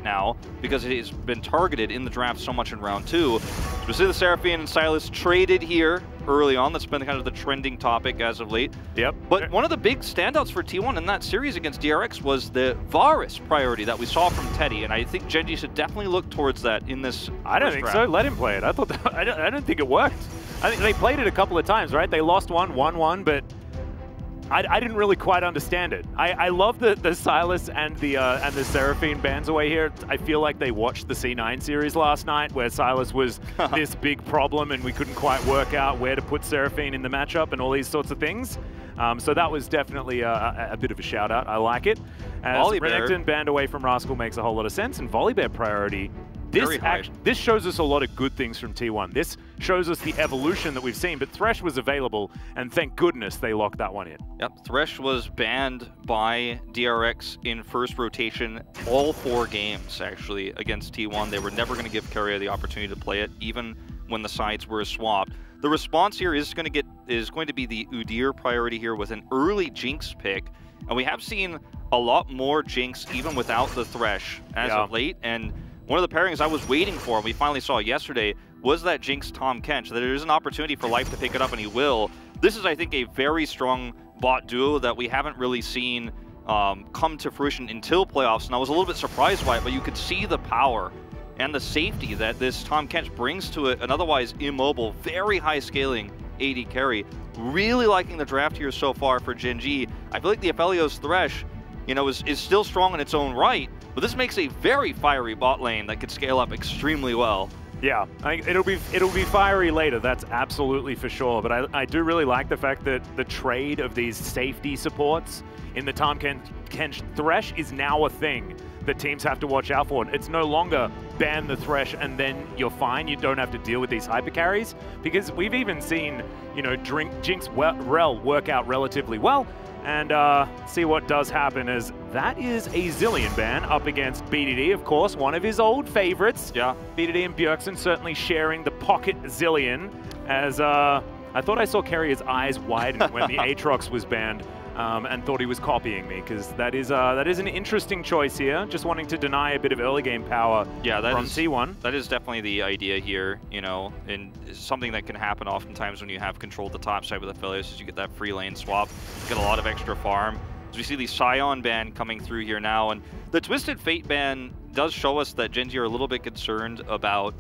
now because it has been targeted in the draft so much in round 2. We see the Seraphine and Sylas traded here early on. That's been kind of the trending topic as of late. Yep. But one of the big standouts for T1 in that series against DRX was the Varus priority that we saw from Teddy, and I think GenG should definitely look towards that in this. I don't think so. Let him play it. I thought that, I don't think it worked. I think they played it a couple of times, right? They lost one, won one, but I didn't really quite understand it. I love the Sylas and the Seraphine bans away here. I feel like they watched the C9 series last night where Sylas was this big problem and we couldn't quite work out where to put Seraphine in the matchup and all these sorts of things. So that was definitely a bit of a shout out. I like it. As Renekton banned away from Rascal makes a whole lot of sense, and Volibear priority. This shows us a lot of good things from T1. This shows us the evolution that we've seen, but Thresh was available, and thank goodness they locked that one in. Yep, Thresh was banned by DRX in first rotation all 4 games, actually, against T1. They were never going to give Keria the opportunity to play it, even when the sides were swapped. The response here is going to be the Udyr priority here with an early Jinx pick, and we have seen a lot more Jinx even without the Thresh as of late, and one of the pairings I was waiting for, and we finally saw yesterday, was that Jinx Tahm Kench. There is an opportunity for Life to pick it up, and he will. This is, I think, a very strong bot duo that we haven't really seen come to fruition until playoffs, and I was a little bit surprised by it, but you could see the power and the safety that this Tahm Kench brings to an otherwise immobile, very high scaling AD carry. Really liking the draft here so far for GenG. I feel like the Aphelios Thresh, you know, is still strong in its own right, but this makes a very fiery bot lane that could scale up extremely well. Yeah, it'll be fiery later, that's absolutely for sure, but I do really like the fact that the trade of these safety supports in the Tahm Kench Thresh is now a thing that teams have to watch out for. It's no longer ban the Thresh and then you're fine, you don't have to deal with these hyper carries, because we've even seen, you know, Jinx Rel work out relatively well. And see what does happen is that is a Zilean ban up against BDD, of course, one of his old favorites. Yeah. BDD and Bjergsen certainly sharing the pocket Zilean, as I thought I saw Keria's eyes widen when the Aatrox was banned and thought he was copying me, because that is an interesting choice here, just wanting to deny a bit of early game power from T1. That is definitely the idea here, you know, and something that can happen oftentimes when you have control of the top side with Aphelios is you get that free lane swap, get a lot of extra farm. As we see the Scion ban coming through here now, and the Twisted Fate ban does show us that GenG are a little bit concerned about,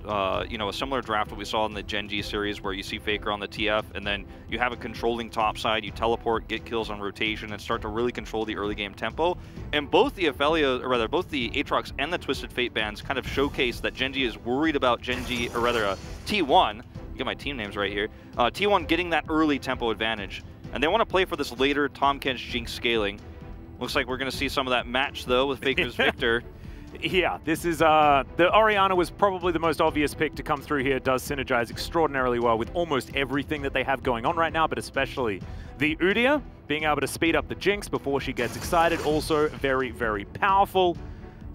you know, a similar draft that we saw in the GenG series where you see Faker on the TF and then you have a controlling top side, you teleport, get kills on rotation, and start to really control the early game tempo. And both the Aphelios, or rather both the Aatrox and the Twisted Fate bans kind of showcase that GenG is worried about GenG, or rather T1, get my team names right here, T1 getting that early tempo advantage. And they want to play for this later Tahm Kench Jinx scaling. Looks like we're going to see some of that match, though, with Faker's Victor. Yeah, this is, the Orianna was probably the most obvious pick to come through here. It does synergize extraordinarily well with almost everything that they have going on right now, but especially the Udyr, being able to speed up the Jinx before she gets excited, also very, very powerful.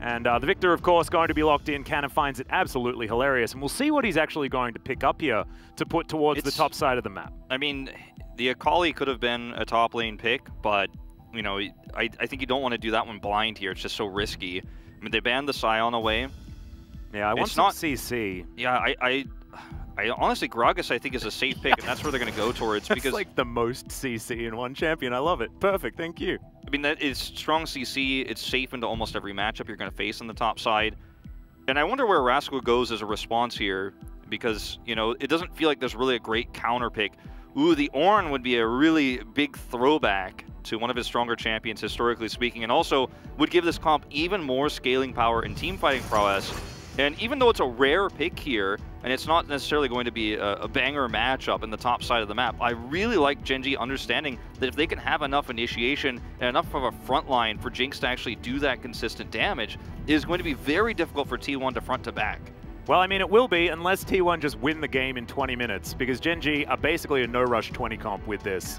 And the Victor, of course, going to be locked in. Cannon finds it absolutely hilarious, and we'll see what he's actually going to pick up here to put towards the top side of the map. I mean, the Akali could have been a top lane pick, but, you know, I think you don't want to do that one blind here. It's just so risky. I mean, they banned the Scion away. Yeah, I want some CC. Yeah, I honestly, Gragas, I think, is a safe pick, and that's where they're going to go towards. That's because like the most CC in one champion. I love it. Perfect, thank you. I mean, that is strong CC. It's safe into almost every matchup you're going to face on the top side. And I wonder where Rascal goes as a response here, because, you know, it doesn't feel like there's really a great counter pick. Ooh, the Ornn would be a really big throwback to one of his stronger champions, historically speaking, and also would give this comp even more scaling power and team fighting prowess. And even though it's a rare pick here, and it's not necessarily going to be a banger matchup in the top side of the map, I really like GenG understanding that if they can have enough initiation and enough of a front line for Jinx to actually do that consistent damage, it is going to be very difficult for T1 to front to back. Well, I mean, it will be unless T1 just win the game in 20 minutes, because GenG are basically a no-rush 20 comp with this.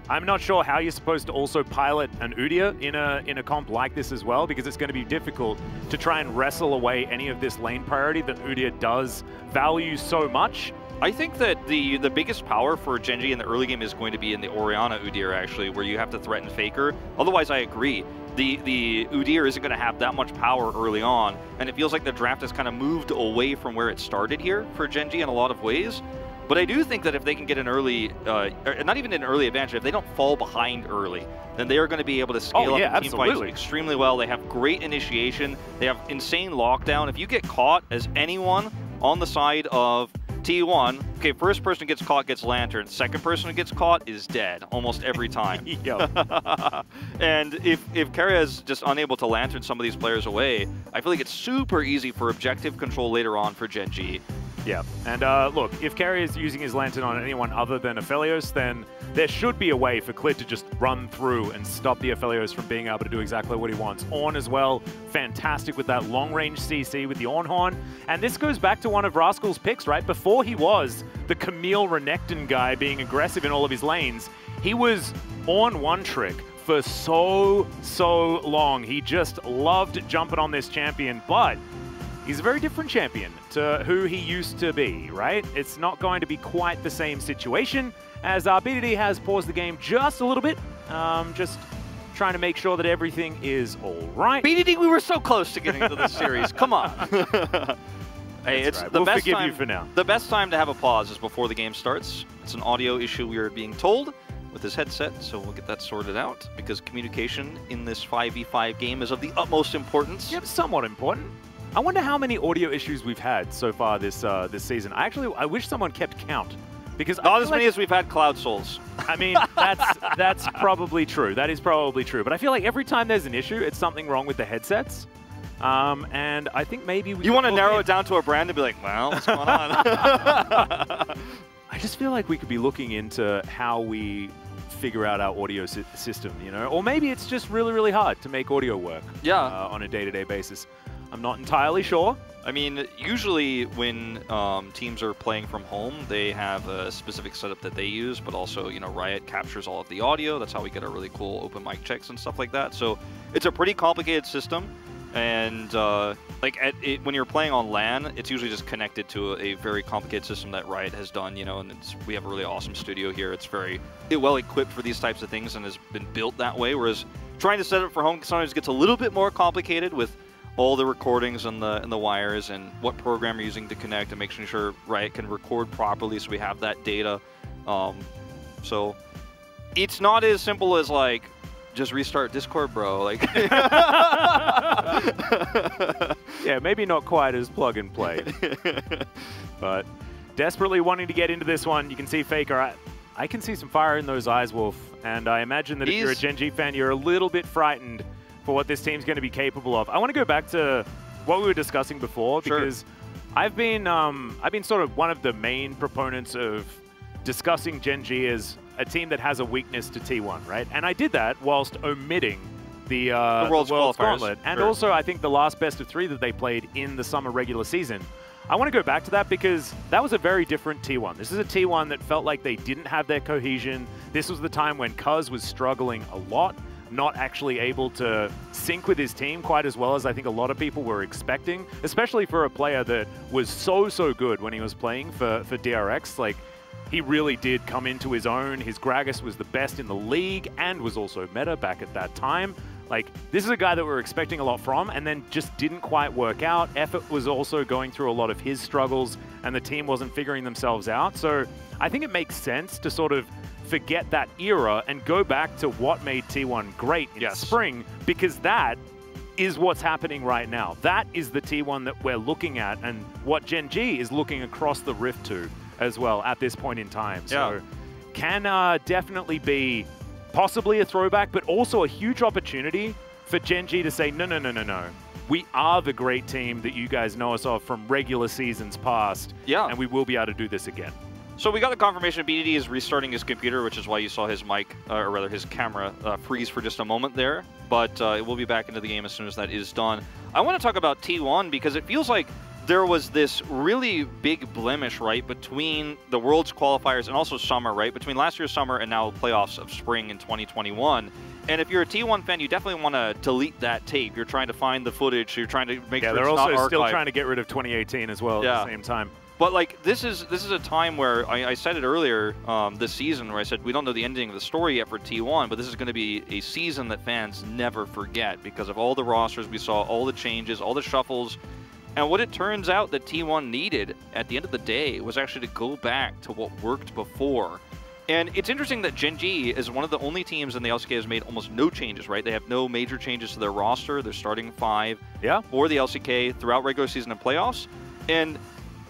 I'm not sure how you're supposed to also pilot an Udyr in a comp like this as well, because it's going to be difficult to try and wrestle away any of this lane priority that Udyr does value so much. I think that the biggest power for GenG in the early game is going to be in the Orianna Udyr, actually, where you have to threaten Faker. Otherwise, I agree. the Udyr isn't going to have that much power early on, and it feels like the draft has kind of moved away from where it started here for GenG in a lot of ways. But I do think that if they can get an early, not even an early advantage, if they don't fall behind early, then they are going to be able to scale up in team fights extremely well. They have great initiation. They have insane lockdown. If you get caught as anyone on the side of T1, okay, first person who gets caught gets Lantern. Second person who gets caught is dead almost every time. And if Keria is just unable to Lantern some of these players away, I feel like it's super easy for objective control later on for GenG. Yeah, and look, if Keria is using his Lantern on anyone other than Aphelios, then there should be a way for Clid to just run through and stop the Aphelios from being able to do exactly what he wants. Ornn as well, fantastic with that long-range CC with the Ornn Horn. And this goes back to one of Rascal's picks, right? Before he was the Camille Renekton guy being aggressive in all of his lanes, he was on one trick for so long. He just loved jumping on this champion, but he's a very different champion to who he used to be, right? It's not going to be quite the same situation, as BDD has paused the game just a little bit, just trying to make sure that everything is all right. BDD, we were so close to getting to this series. Come on. Hey, it's right. the We'll best forgive time. you for now. The best time to have a pause is before the game starts. It's an audio issue, we are being told, with his headset, so we'll get that sorted out, because communication in this 5v5 game is of the utmost importance. Yep, somewhat important. I wonder how many audio issues we've had so far this this season. I wish someone kept count, because not as many as we've had Cloud Souls. I mean, that's probably true. That is probably true. But I feel like every time there's an issue, it's something wrong with the headsets. And I think maybe we. You want to narrow it down to a brand and be like, well, what's going on? I just feel like we could be looking into how we figure out our audio system, you know, or maybe it's just really hard to make audio work. Yeah. On a day-to-day basis. I'm not entirely sure. I mean, usually when teams are playing from home, they have a specific setup that they use, but also, you know, Riot captures all of the audio. That's how we get our really cool open mic checks and stuff like that. So it's a pretty complicated system. And when you're playing on LAN, it's usually just connected to a very complicated system that Riot has done, you know, and we have a really awesome studio here. It's very well equipped for these types of things and has been built that way, whereas trying to set it for home sometimes gets a little bit more complicated with all the recordings and the wires and what program you're using to connect and making sure Riot can record properly so we have that data. So it's not as simple as like, just restart Discord, bro. Like, yeah, maybe not quite as plug and play, but desperately wanting to get into this one. You can see Faker. I can see some fire in those eyes, Wolf, and I imagine that if you're a GenG fan, you're a little bit frightened for what this team's going to be capable of. I want to go back to what we were discussing before, because I've been sort of one of the main proponents of discussing GenG as a team that has a weakness to T1, right? And I did that whilst omitting the World's Gauntlet. And also, I think the last best of 3 that they played in the summer regular season. I want to go back to that because that was a very different T1. This is a T1 that felt like they didn't have their cohesion. This was the time when Cuz was struggling a lot, not actually able to sync with his team quite as well as I think a lot of people were expecting, especially for a player that was so good when he was playing for DRX. Like, he really did come into his own. His Gragas was the best in the league and was also meta back at that time. Like, this is a guy that we're expecting a lot from and then just didn't quite work out. Effort was also going through a lot of his struggles and the team wasn't figuring themselves out. So I think it makes sense to sort of forget that era and go back to what made T1 great in spring, because that is what's happening right now. That is the T1 that we're looking at and what GenG is looking across the rift to as well at this point in time. So can definitely be possibly a throwback, but also a huge opportunity for GenG to say, no. We are the great team that you guys know us of from regular seasons past, and we will be able to do this again. So we got the confirmation BDD is restarting his computer, which is why you saw his mic, or rather his camera, freeze for just a moment there. But it will be back into the game as soon as that is done. I want to talk about T1 because it feels like there was this really big blemish, right, between the Worlds qualifiers and also summer, right, between last year's summer and now playoffs of spring in 2021. And if you're a T1 fan, you definitely want to delete that tape. You're trying to find the footage. You're trying to make sure it's not archived. they're also still trying to get rid of 2018 as well at the same time. But like this is a time where I said it earlier this season, where I said we don't know the ending of the story yet for T1, but this is going to be a season that fans never forget because of all the rosters we saw, all the changes, all the shuffles, and what it turns out that T1 needed at the end of the day was actually to go back to what worked before. And it's interesting that GenG is one of the only teams in the LCK has made almost no changes, right? They have no major changes to their roster. They're starting 5 for the LCK throughout regular season and playoffs. And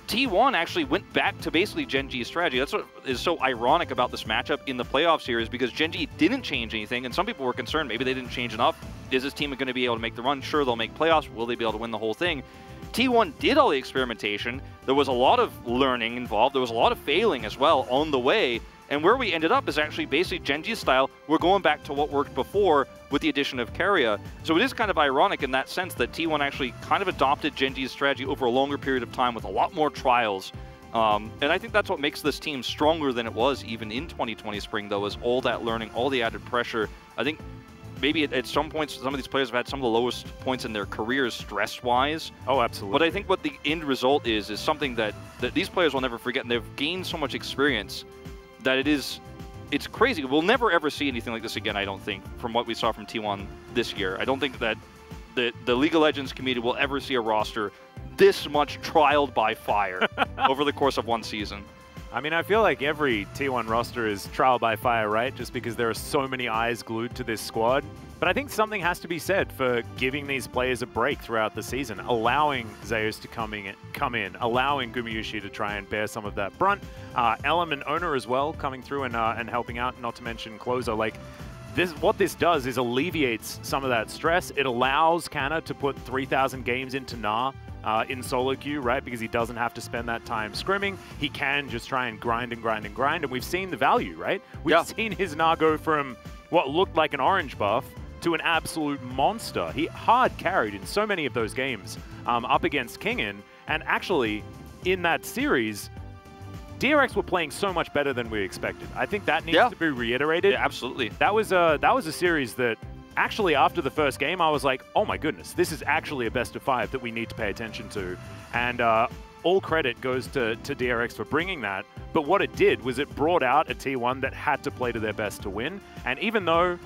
T1 actually went back to basically GenG's strategy. That's what is so ironic about this matchup in the playoff series, because GenG didn't change anything, and some people were concerned maybe they didn't change enough. Is this team going to be able to make the run? Sure, they'll make playoffs. Will they be able to win the whole thing? T1 did all the experimentation. There was a lot of learning involved. There was a lot of failing as well on the way. And where we ended up is actually basically GenG's style. We're going back to what worked before with the addition of Keria. So it is kind of ironic in that sense that T1 actually kind of adopted GenG's strategy over a longer period of time with a lot more trials. And I think that's what makes this team stronger than it was even in 2020 spring, though, is all that learning, all the added pressure. I think maybe at some points, some of these players have had some of the lowest points in their careers stress-wise. Oh, absolutely. But I think what the end result is something that these players will never forget, and they've gained so much experience that it's crazy. We'll never ever see anything like this again, I don't think, from what we saw from T1 this year. I don't think that the League of Legends community will ever see a roster this much trialed by fire over the course of one season. I mean, I feel like every T1 roster is trial by fire, right? Just because there are so many eyes glued to this squad. But I think something has to be said for giving these players a break throughout the season, allowing Zeus to come in, allowing Gumayusi to try and bear some of that brunt. Elm and Owner as well coming through and helping out, not to mention Closer. Like, what this does is alleviates some of that stress. It allows Canna to put 3,000 games into Nah in solo queue, right? Because he doesn't have to spend that time scrimming. He can just try and grind and grind and grind, and we've seen the value, right? We've seen his Nah go from what looked like an orange buff to an absolute monster. He hard carried in so many of those games up against Kingin, and actually in that series, DRX were playing so much better than we expected. I think that needs to be reiterated. Yeah, absolutely. That was a series that actually after the first game I was like, oh my goodness, this is actually a best of 5 that we need to pay attention to. And all credit goes to DRX for bringing that. But what it did was it brought out a T1 that had to play to their best to win. And even though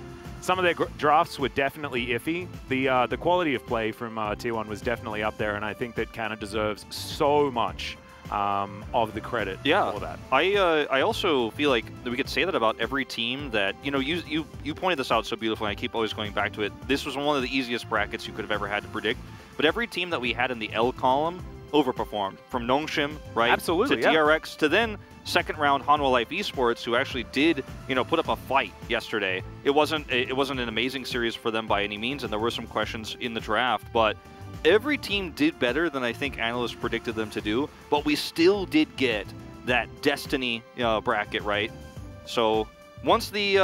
some of their drafts were definitely iffy, the quality of play from T1 was definitely up there, and I think that Canna deserves so much of the credit for that. I also feel like we could say that about every team that, you know, you pointed this out so beautifully, and I keep always going back to it. This was one of the easiest brackets you could have ever had to predict, but every team that we had in the L column overperformed, from Nongshim, right, absolutely, to DRX, to then second round Hanwha Life Esports, who actually did, you know, put up a fight yesterday. It wasn't an amazing series for them by any means, and there were some questions in the draft, but every team did better than I think analysts predicted them to do, but we still did get that Destiny bracket, right? So once the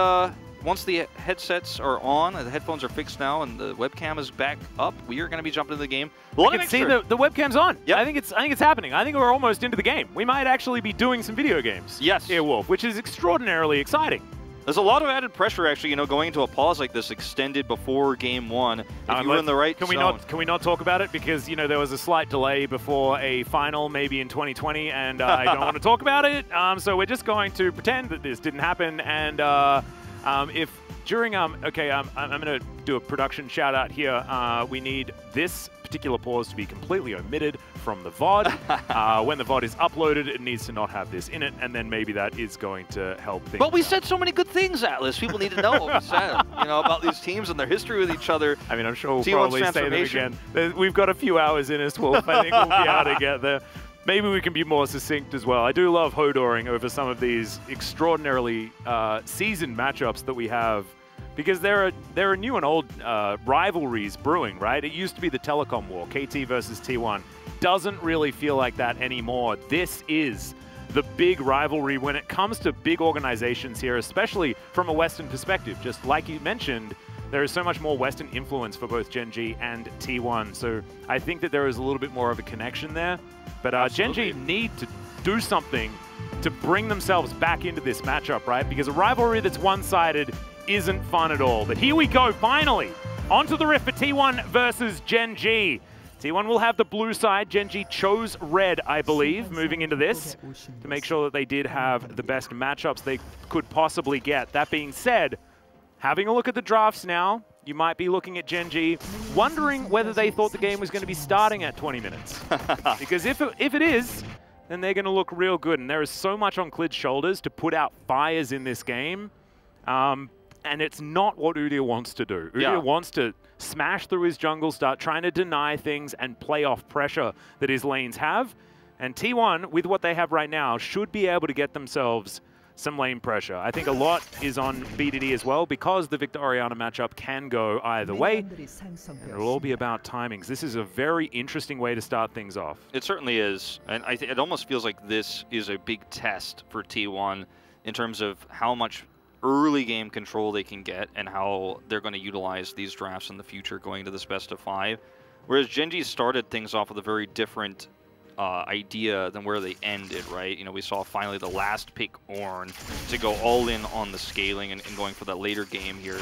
headsets are on, the headphones are fixed now, and the webcam is back up, we are going to be jumping into the game. I can see the webcam's on. Yep. I think it's happening. I think we're almost into the game. We might actually be doing some video games. Yes. Here, Wolf, which is extraordinarily exciting. There's a lot of added pressure, actually, you know, going into a pause like this extended before Game 1. If you were in the right zone. Can we not talk about it? Because, you know, there was a slight delay before a final, maybe in 2020, and I don't want to talk about it. So we're just going to pretend that this didn't happen. And if during, okay, I'm going to do a production shout out here. We need this particular pause to be completely omitted from the VOD. When the VOD is uploaded, it needs to not have this in it, and then maybe that is going to help things. But we said so many good things, Atlas. People need to know what we said, you know, about these teams and their history with each other. I mean, I'm sure we'll probably say them again. We've got a few hours in us, Wolf. I think we'll be able to get there. Maybe we can be more succinct as well. I do love hodoring over some of these extraordinarily seasoned matchups that we have, because there are new and old rivalries brewing, right? It used to be the telecom war, KT versus T1. Doesn't really feel like that anymore. This is the big rivalry when it comes to big organizations here, especially from a Western perspective. Just like you mentioned, there is so much more Western influence for both GenG and T1. So I think that there is a little bit more of a connection there. But GenG need to do something to bring themselves back into this matchup, right? Because a rivalry that's one-sided isn't fun at all. But here we go, finally, onto the rift for T1 versus GenG. T1 will have the blue side. GenG chose red, I believe, moving into this to make sure that they did have the best matchups they could possibly get. That being said, having a look at the drafts now, you might be looking at GenG, wondering whether they thought the game was going to be starting at 20 minutes. Because if it is, then they're going to look real good. And there is so much on Klid's shoulders to put out fires in this game. And it's not what Udyr wants to do. Udyr wants to smash through his jungle, start trying to deny things and play off pressure that his lanes have. And T1, with what they have right now, should be able to get themselves some lane pressure. I think a lot is on BDD as well, because the Victoriana matchup can go either way. And it'll all be about timings. This is a very interesting way to start things off. It certainly is. And it almost feels like this is a big test for T1 in terms of how much early game control they can get and how they're going to utilize these drafts in the future going to this best of 5. Whereas GenG started things off with a very different idea than where they ended, right? You know, we saw finally the last pick Ornn to go all in on the scaling and going for that later game here.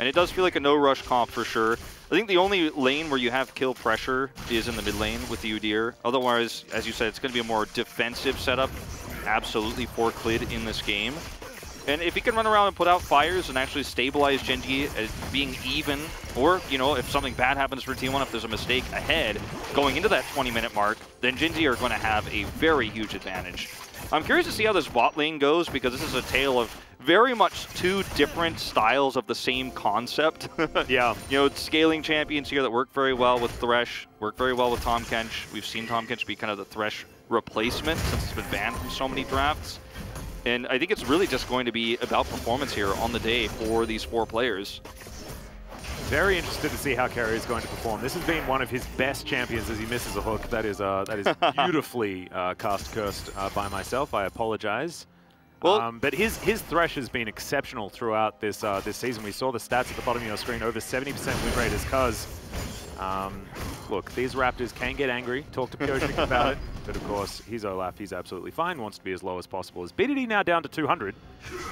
And it does feel like a no-rush comp for sure. I think the only lane where you have kill pressure is in the mid lane with the Udyr. Otherwise, as you said, it's going to be a more defensive setup, absolutely, for Klid in this game. And if he can run around and put out fires and actually stabilize GenG as being even, or, you know, if something bad happens for T1, if there's a mistake ahead going into that 20-minute mark, then GenG are going to have a very huge advantage. I'm curious to see how this bot lane goes, because this is a tale of very much two different styles of the same concept. Yeah. You know, scaling champions here that work very well with Thresh, work very well with Tahm Kench. We've seen Tahm Kench be kind of the Thresh replacement since it's been banned from so many drafts. And I think it's really just going to be about performance here on the day for these 4 players. Very interested to see how Carrier is going to perform. This has been one of his best champions as he misses a hook. That is beautifully cursed by myself. I apologize. Well, but his Thresh has been exceptional throughout this this season. We saw the stats at the bottom of your screen, over 70% win rate is Cuz. Look, these Raptors can get angry. Talk to Piotrek about it. But of course, he's Olaf. He's absolutely fine. Wants to be as low as possible. As BDD now down to 200.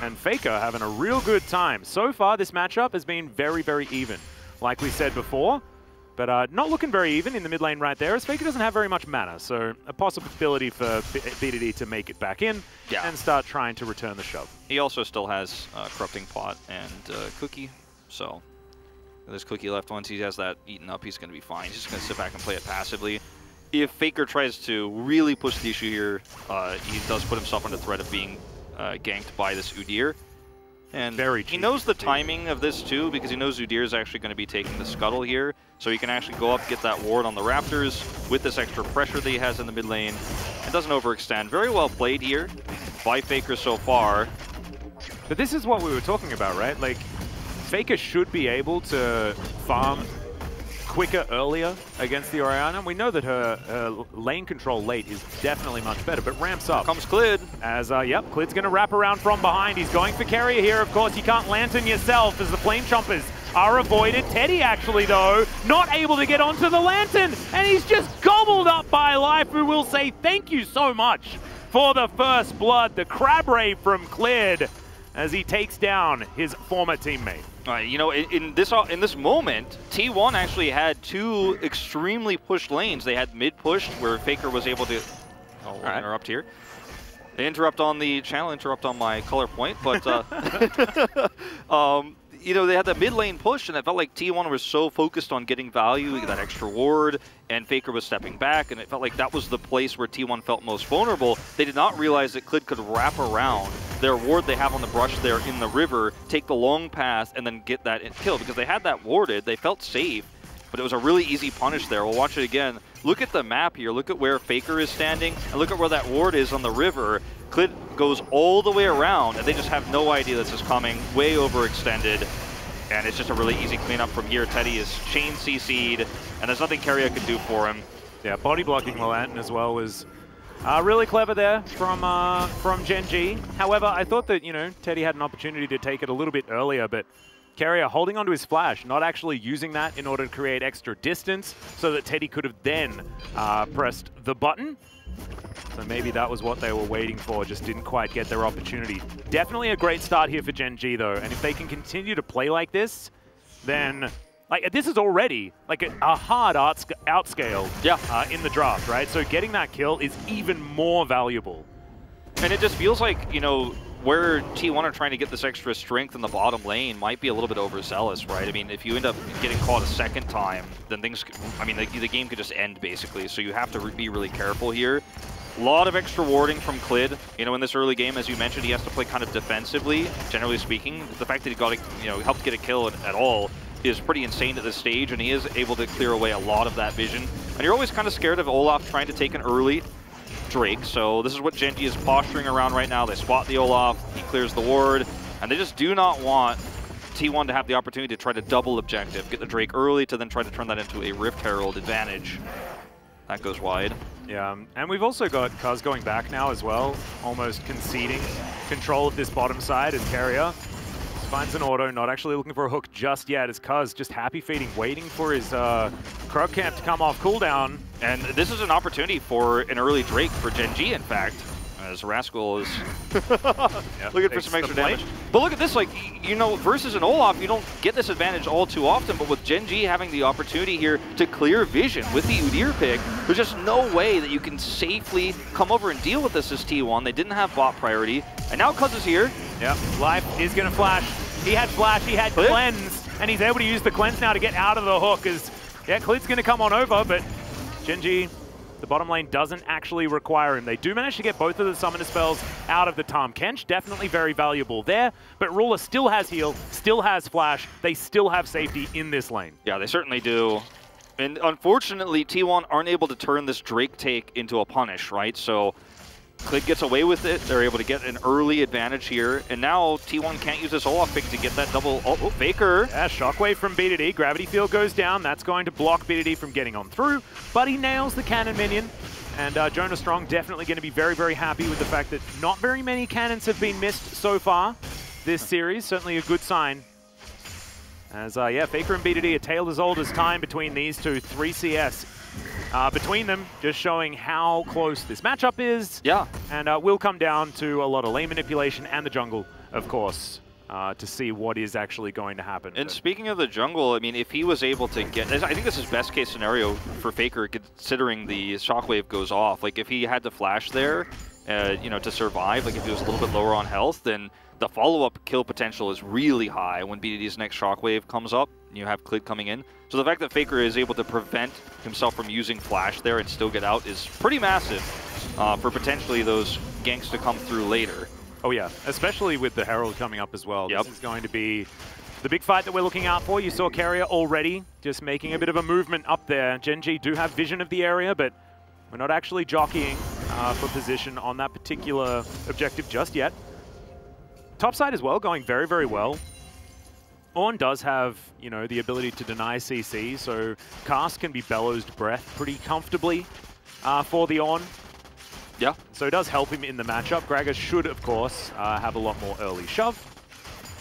And Faker having a real good time. So far, this matchup has been very, very even. Like we said before. But not looking very even in the mid lane right there, as Faker doesn't have very much mana. So a possibility for BDD to make it back in and start trying to return the shove. He also still has Corrupting Pot and Cookie. So there's Cookie left. Once he has that eaten up, he's going to be fine. He's just going to sit back and play it passively. If Faker tries to really push the issue here, he does put himself under threat of being ganked by this Udyr. And he knows the timing of this too, because he knows Udyr is actually going to be taking the scuttle here. So he can actually go up, get that ward on the Raptors with this extra pressure that he has in the mid lane. It doesn't overextend. Very well played here by Faker so far. But this is what we were talking about, right? Like, Faker should be able to farm quicker earlier against the Orianna. We know that her lane control late is definitely much better, but ramps up. Comes Klid. As, yep, Klid's going to wrap around from behind. He's going for carrier here. Of course, you can't lantern yourself as the flame chompers are avoided. Teddy, actually, though, not able to get onto the lantern, and he's just gobbled up by Life, who will say thank you so much for the first blood. The crab ray from Klid as he takes down his former teammate. You know, in this moment, T1 actually had 2 extremely pushed lanes. They had mid pushed, where Faker was able to interrupt here. They interrupt on the channel, interrupt on my color point, but you know, they had that mid lane push, and it felt like T1 was so focused on getting value, that extra ward, and Faker was stepping back, and it felt like that was the place where T1 felt most vulnerable. They did not realize that Klid could wrap around their ward they have on the brush there in the river, take the long path, and then get that kill. Because they had that warded, they felt safe, but it was a really easy punish there. We'll watch it again. Look at the map here. Look at where Faker is standing, and look at where that ward is on the river. Klid goes all the way around, and they just have no idea this is coming. Way overextended, and it's just a really easy cleanup from here. Teddy is chain CC'd, and there's nothing Carrier could do for him. Yeah, body blocking Lantern as well was really clever there from GenG. However, I thought that, you know, Teddy had an opportunity to take it a little bit earlier, but Carrier holding onto his flash, not actually using that in order to create extra distance so that Teddy could have then pressed the button. So maybe that was what they were waiting for, just didn't quite get their opportunity. Definitely a great start here for GenG though, and if they can continue to play like this, then Like, this is already like a hard outscale in the draft, right? So getting that kill is even more valuable. And it just feels like, you know, where T1 are trying to get this extra strength in the bottom lane might be a little bit overzealous, right? I mean, if you end up getting caught a second time, then things, I mean, the game could just end, basically. So you have to be really careful here. A lot of extra warding from Clid. You know, in this early game, as you mentioned, he has to play kind of defensively, generally speaking. The fact that he got, helped get a kill at all is pretty insane at this stage, and he is able to clear away a lot of that vision. And you're always kind of scared of Olaf trying to take an early Drake, so this is what GenG is posturing around right now. They spot the Olaf, he clears the ward, and they just do not want T1 to have the opportunity to try to double objective, get the Drake early to then try to turn that into a Rift Herald advantage. That goes wide. Yeah, and we've also got Cuz going back now as well, almost conceding control of this bottom side as Carrier finds an auto, not actually looking for a hook just yet, as Cuz just happy feeding, waiting for his Krug camp to come off cooldown. And this is an opportunity for an early Drake for GenG, in fact, as Rascal is looking for some extra damage. But look at this, like, you know, versus an Olaf, you don't get this advantage all too often, but with GenG having the opportunity here to clear vision with the Udyr pick, there's just no way that you can safely come over and deal with this as T1. They didn't have bot priority, and now Cuz is here. Yep, Life is going to flash. He had flash, he had cleanse, and he's able to use the cleanse now to get out of the hook as, yeah, Clid's going to come on over, but GenG, the bottom lane doesn't actually require him. They do manage to get both of the summoner spells out of the Tahm Kench, definitely very valuable there, but Ruler still has heal, still has flash, they still have safety in this lane. Yeah, they certainly do. And unfortunately, T1 aren't able to turn this Drake take into a punish, right? So Clid gets away with it. They're able to get an early advantage here. And now T1 can't use this Olaf pick to get that double. Oh, Faker. Yeah, shockwave from BDD. Gravity field goes down. That's going to block BDD from getting on through. But he nails the cannon minion. And Jonah Strong definitely going to be very, very happy with the fact that not very many cannons have been missed so far this series. Certainly a good sign. As, yeah, Faker and BDD, a tale as old as time between these two. 3 CS. Between them, just showing how close this matchup is. Yeah. And will come down to a lot of lane manipulation and the jungle, of course, to see what is actually going to happen. And speaking of the jungle, I mean, if he was able to get... I think this is best case scenario for Faker, considering the shockwave goes off. Like, if he had to flash there, you know, to survive, like if he was a little bit lower on health, then the follow-up kill potential is really high when BDD's next shockwave comes up. You have Clid coming in. So the fact that Faker is able to prevent himself from using flash there and still get out is pretty massive for potentially those ganks to come through later. Oh yeah, especially with the Herald coming up as well. Yep. This is going to be the big fight that we're looking out for. You saw Carrier already just making a bit of a movement up there. GenG do have vision of the area, but we're not actually jockeying for position on that particular objective just yet. Top side as well, going very, very well. Ornn does have, you know, the ability to deny CC, so Cast can be Bellowsed Breath pretty comfortably for the Ornn. Yeah. So it does help him in the matchup. Gragas should, of course, have a lot more early shove.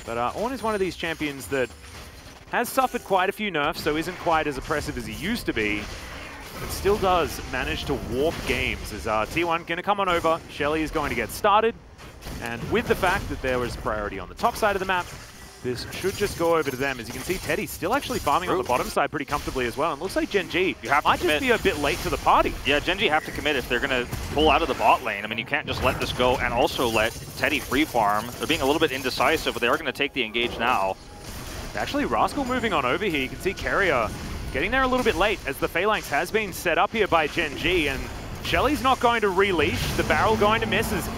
But Ornn is one of these champions that has suffered quite a few nerfs, so isn't quite as oppressive as he used to be, but still does manage to warp games. As T1 going to come on over, Shelly is going to get started, and with the fact that there was priority on the top side of the map, this should just go over to them. As you can see, Teddy's still actually farming on the bottom side pretty comfortably as well. And looks like GenG might just be a bit late to the party. Yeah, GenG have to commit if they're going to pull out of the bot lane. I mean, you can't just let this go and also let Teddy free farm. They're being a little bit indecisive, but they are going to take the engage now. Actually, Rascal moving on over here. You can see Carrier getting there a little bit late as the Phalanx has been set up here by GenG. And Shelly's not going to releash. The barrel going to miss as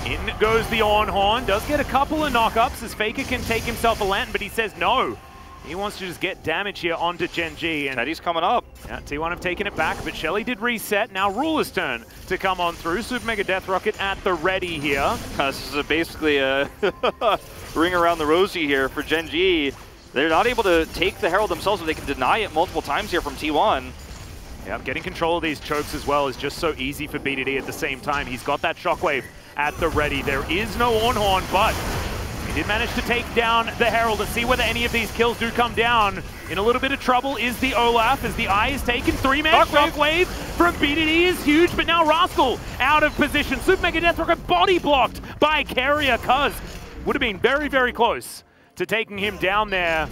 in goes the Ornn Horn. Does get a couple of knockups as Faker can take himself a lantern, but he says no. He wants to just get damage here onto GenG. And Teddy's coming up. Yeah, T1 have taken it back, but Shelly did reset. Now Ruler's turn to come on through. Super Mega Death Rocket at the ready here. This is basically a ring around the rosy here for GenG. They're not able to take the Herald themselves, but they can deny it multiple times here from T1. Yeah, getting control of these chokes as well is just so easy for BDD at the same time. He's got that shockwave at the ready. There is no Ornn Horn, but he did manage to take down the Herald and see whether any of these kills do come down. In a little bit of trouble is the Olaf as the eye is taken. 3-man shockwave from BDD is huge, but now Rascal out of position. Super Mega Death Rocket body blocked by Carrier. Cuz would have been very, very close to taking him down there.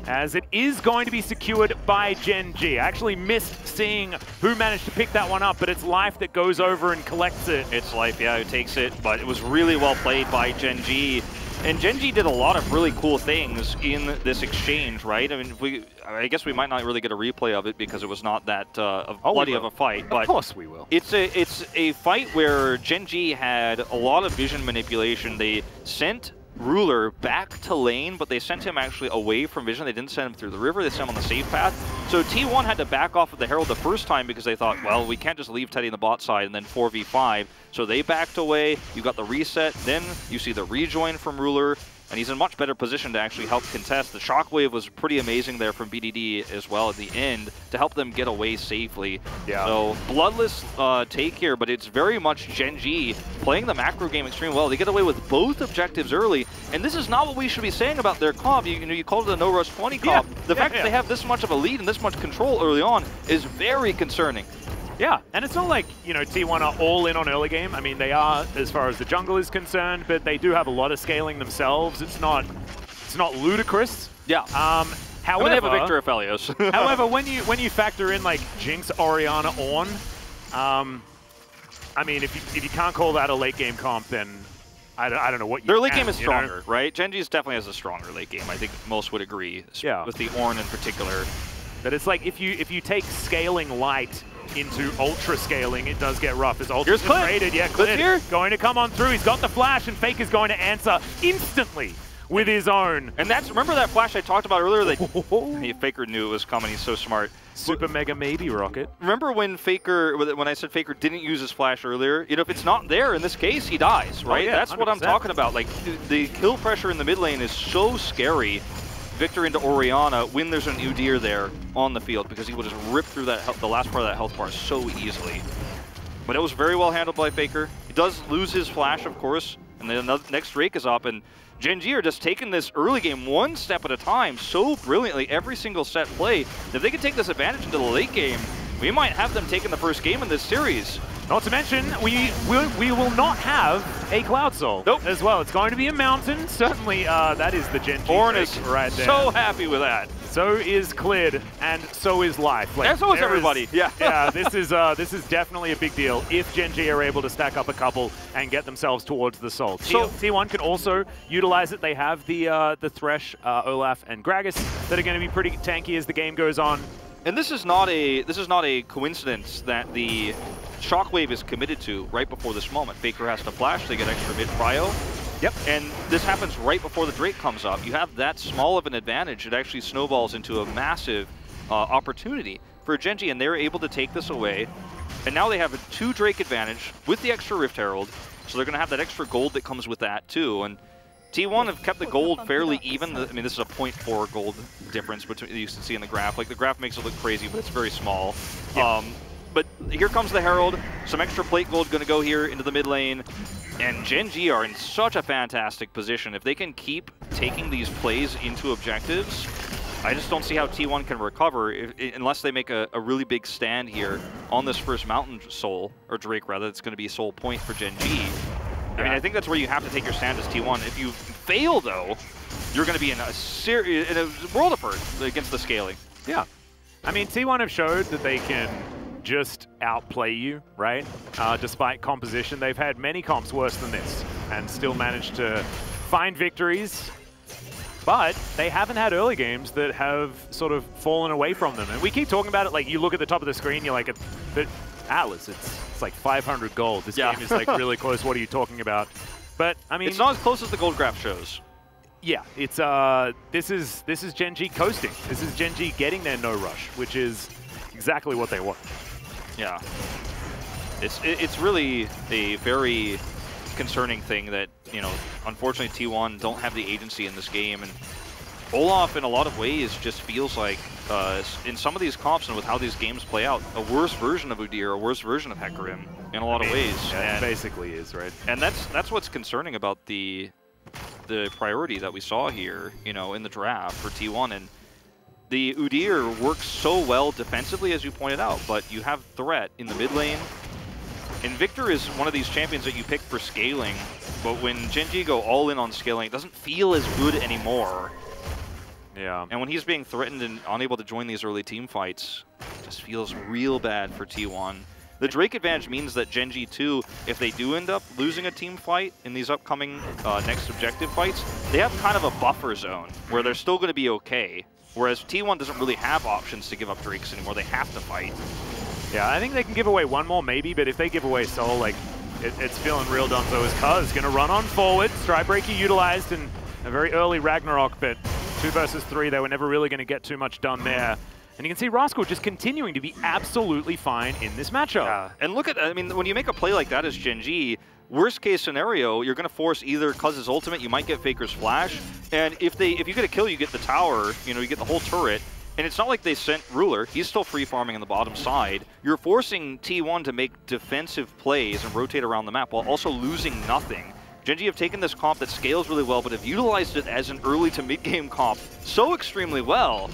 as it is going to be secured by GenG. I actually missed seeing who managed to pick that one up, but it's Life that goes over and collects it. It's Life, yeah, who takes it, but it was really well played by GenG. And GenG did a lot of really cool things in this exchange, right? I mean, I guess we might not really get a replay of it because it was not that bloody of a fight. But of course we will. It's a fight where GenG had a lot of vision manipulation. They sent Ruler back to lane, but they sent him actually away from vision. They didn't send him through the river, they sent him on the safe path. So T1 had to back off of the Herald the first time because they thought, well, we can't just leave Teddy in the bot side and then 4v5. So they backed away, you got the reset, then you see the rejoin from Ruler, and he's in much better position to actually help contest. The shockwave was pretty amazing there from BDD as well at the end to help them get away safely. Yeah. So bloodless take here, but it's very much GenG playing the macro game extremely well. They get away with both objectives early, and this is not what we should be saying about their comp. You called it a no-rush 20 comp. The fact that they have this much of a lead and this much control early on is very concerning. Yeah, and it's not like, you know, T1 are all in on early game. I mean, they are as far as the jungle is concerned, but they do have a lot of scaling themselves. It's not ludicrous. Yeah. However, they have a Victor Aphelios. However, when you factor in like Jinx, Orianna, Ornn, I mean, if you can't call that a late game comp, then I don't know what you Their late game is stronger, right? GenG's definitely has a stronger late game. I think most would agree. Yeah. With the Ornn in particular. But it's like if you take scaling light into ultra scaling, it does get rough. As ultra's rated, yeah, Clid here going to come on through. He's got the flash, and Fake is going to answer instantly with his own. And that's, remember that flash I talked about earlier? That Faker knew it was coming. He's so smart. Super mega maybe rocket. Remember when I said Faker didn't use his flash earlier? You know, if it's not there in this case, he dies, right? Oh, yeah, that's 100%. what I'm talking about. Like the kill pressure in the mid lane is so scary. Victor into Orianna when there's an Udyr there on the field, because he will just rip through that the last part of that health bar so easily. But it was very well handled by Faker. He does lose his flash, of course, and then the next Drake is up, and GenG are just taking this early game one step at a time so brilliantly every single set play. If they can take this advantage into the late game, we might have them taking the first game in this series. Not to mention, we will not have a Cloud Soul as well. It's going to be a Mountain. Certainly, that is the GenG Ornn is right there. So happy with that. So is Clid, and so is Life. Like, and so is everybody. Yeah, this is definitely a big deal if GenG are able to stack up a couple and get themselves towards the Soul. So T1 can also utilize it. They have the Thresh, Olaf, and Gragas that are going to be pretty tanky as the game goes on. And this is not a coincidence that the Shockwave is committed to right before this moment. Faker has to flash, they get extra mid prio. Yep. And this happens right before the Drake comes up. You have that small of an advantage. It actually snowballs into a massive opportunity for GenG, and they're able to take this away. And now they have a 2 Drake advantage with the extra Rift Herald, so they're going to have that extra gold that comes with that too. And T1 have kept the gold fairly even. I mean, this is a 0.4 gold difference between you can see in the graph. Like, the graph makes it look crazy, but it's very small. Yep. But here comes the Herald. Some extra plate gold going to go here into the mid lane. And GenG are in such a fantastic position. If they can keep taking these plays into objectives, I just don't see how T1 can recover unless they make a really big stand here on this first Mountain Soul, or Drake rather. It's going to be Soul Point for GenG. I mean, I think that's where you have to take your stand as T1. If you fail, though, you're going to be in a world of hurt against the scaling. Yeah. I mean, T1 have showed that they can just outplay you, right? Despite composition. They've had many comps worse than this and still managed to find victories. But they haven't had early games that have sort of fallen away from them. And we keep talking about it, like, you look at the top of the screen, you're like, but Atlas, it's like 500 gold. This game is like really close. What are you talking about? But I mean, it's not as close as the gold graph shows. Yeah, it's this is GenG coasting. This is GenG getting their no rush, which is exactly what they want. Yeah, it's really a very concerning thing that, you know, unfortunately T1 don't have the agency in this game, and Olaf in a lot of ways just feels like in some of these comps and with how these games play out, a worse version of Udyr, a worse version of Hecarim in a lot of ways. Yeah, it basically is, right? And that's what's concerning about the priority that we saw here, you know, in the draft for T1. And the Udyr works so well defensively, as you pointed out, but you have threat in the mid lane. And Victor is one of these champions that you pick for scaling, but when GenG go all in on scaling, it doesn't feel as good anymore. Yeah. And when he's being threatened and unable to join these early team fights, it just feels real bad for T1. The Drake advantage means that GenG 2, if they do end up losing a team fight in these upcoming next objective fights, they have kind of a buffer zone where they're still going to be okay. Whereas T1 doesn't really have options to give up Drakes anymore. They have to fight. Yeah, I think they can give away one more maybe, but if they give away Soul, like, it's feeling real Donzo as Cuz going to run on forward. Strikebreaker utilized in a very early Ragnarok, but 2 versus 3, they were never really going to get too much done there. And you can see Rascal just continuing to be absolutely fine in this matchup. Yeah, and look at, I mean, when you make a play like that as GenG, worst case scenario, you're going to force either Cuz's ultimate, you might get Faker's flash, and if you get a kill, you get the tower, you know, you get the whole turret. And it's not like they sent Ruler. He's still free farming on the bottom side. You're forcing T1 to make defensive plays and rotate around the map while also losing nothing. GenG have taken this comp that scales really well, but have utilized it as an early to mid-game comp so extremely well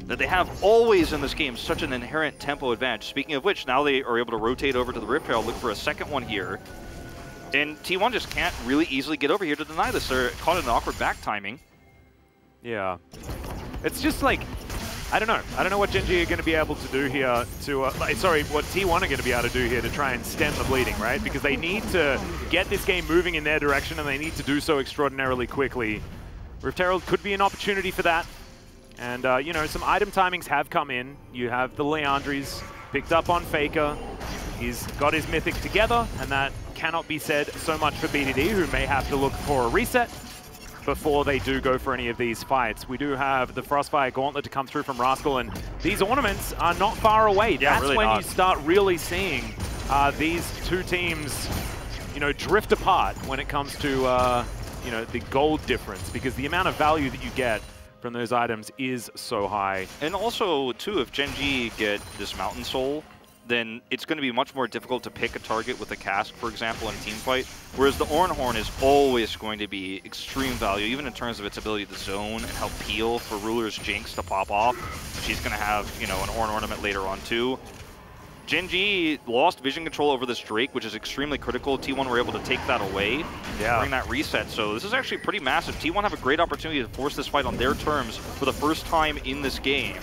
that they have always in this game such an inherent tempo advantage. Speaking of which, now they are able to rotate over to the Rift Herald, look for a second one here. And T1 just can't really easily get over here to deny this. They're caught in an awkward back timing. Yeah. It's just like, I don't know. I don't know what GenG are going to be able to do here to, what T1 are going to be able to do here to try and stem the bleeding, right? Because they need to get this game moving in their direction, and they need to do so extraordinarily quickly. Rift Herald could be an opportunity for that. And, you know, some item timings have come in. You have the Leandries picked up on Faker. He's got his Mythic together, and that cannot be said so much for BDD, who may have to look for a reset before they do go for any of these fights. We do have the Frostfire Gauntlet to come through from Rascal, and these ornaments are not far away. Yeah, that's really when not. you start really seeing these two teams, you know, drift apart when it comes to, you know, the gold difference, because the amount of value that you get from those items is so high. And also, too, if GenG get this Mountain Soul, then it's going to be much more difficult to pick a target with a cask, for example, in a team fight. Whereas the Oranhorn is always going to be extreme value, even in terms of its ability to zone and help peel for Ruler's Jinx to pop off. She's going to have, you know, an Ornn ornament later on, too. GenG lost vision control over this Drake, which is extremely critical. T1 were able to take that away, bring that reset. So this is actually pretty massive. T1 have a great opportunity to force this fight on their terms for the first time in this game.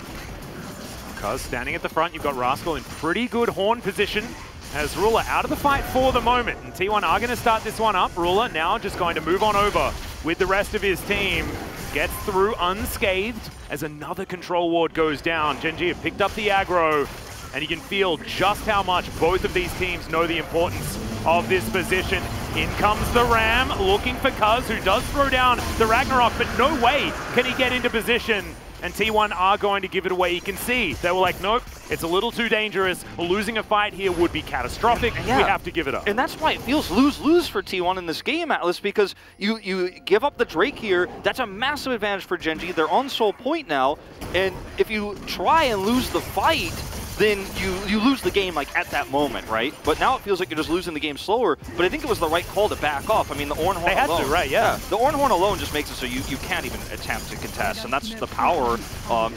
Cuz standing at the front, you've got Rascal in pretty good horn position as Ruler out of the fight for the moment. And T1 are going to start this one up. Ruler now just going to move on over with the rest of his team. Gets through unscathed as another control ward goes down. GenG have picked up the aggro, and you can feel just how much both of these teams know the importance of this position. In comes the Ram, looking for Cuz, who does throw down the Ragnarok, but no way can he get into position. And T1 are going to give it away. You can see they were like, nope, it's a little too dangerous. Losing a fight here would be catastrophic. Yeah. We have to give it up. And that's why it feels lose-lose for T1 in this game, Atlas, because you give up the Drake here. That's a massive advantage for GenG. They're on Soul Point now, and if you try and lose the fight, then you lose the game like at that moment, right? But now it feels like you're just losing the game slower. But I think it was the right call to back off. I mean, the Oranhorn they had alone, to, right? Yeah. The Oranhorn alone just makes it so you can't even attempt to contest, and that's the power.